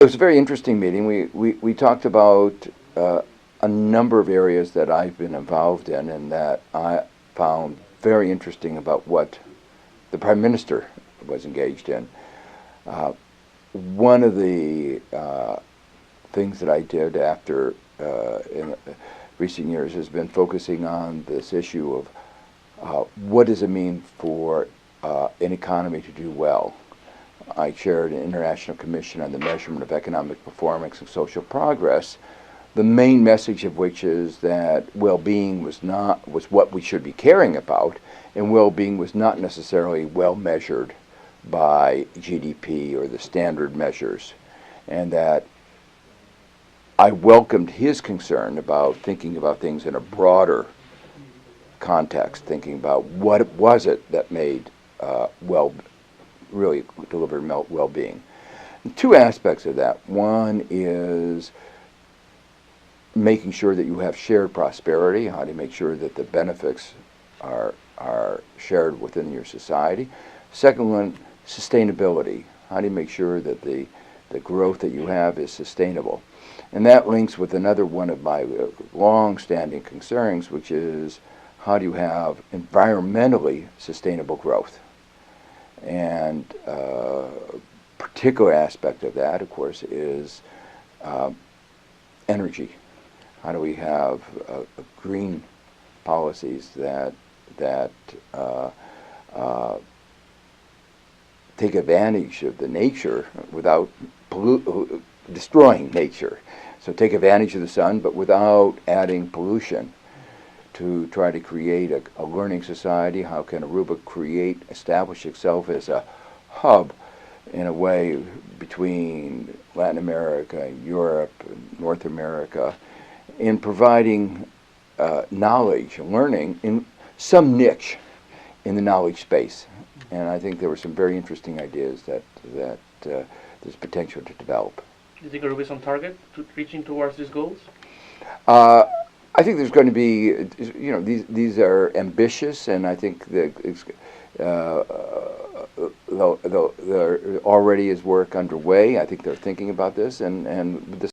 was a very interesting meeting. We talked about a number of areas that I've been involved in and that I found very interesting about what the Prime Minister was engaged in. One of the things that I did after in recent years has been focusing on this issue of what does it mean for an economy to do well. I chaired an international commission on the measurement of economic performance and social progress, the main message of which is that well-being was what we should be caring about, and well-being was not necessarily well measured by GDP or the standard measures, and that I welcomed his concern about thinking about things in a broader context, thinking about what was it that made really delivered well-being. Two aspects of that. One is making sure that you have shared prosperity, how to make sure that the benefits are shared within your society. Second one, sustainability. How do you make sure that the growth that you have is sustainable? And that links with another one of my long-standing concerns, which is how do you have environmentally sustainable growth? And a particular aspect of that, of course, is energy. How do we have green policies that take advantage of the nature without destroying nature? So take advantage of the sun, but without adding pollution, to try to create a learning society. How can Aruba establish itself as a hub in a way between Latin America, Europe, North America, in providing knowledge and learning in some niche in the knowledge space? And I think there were some very interesting ideas that there's potential to develop. Do you think Aruba is on target to reaching towards these goals? I think there's going to be, these are ambitious, and I think that there already is work underway. I think they're thinking about this, and this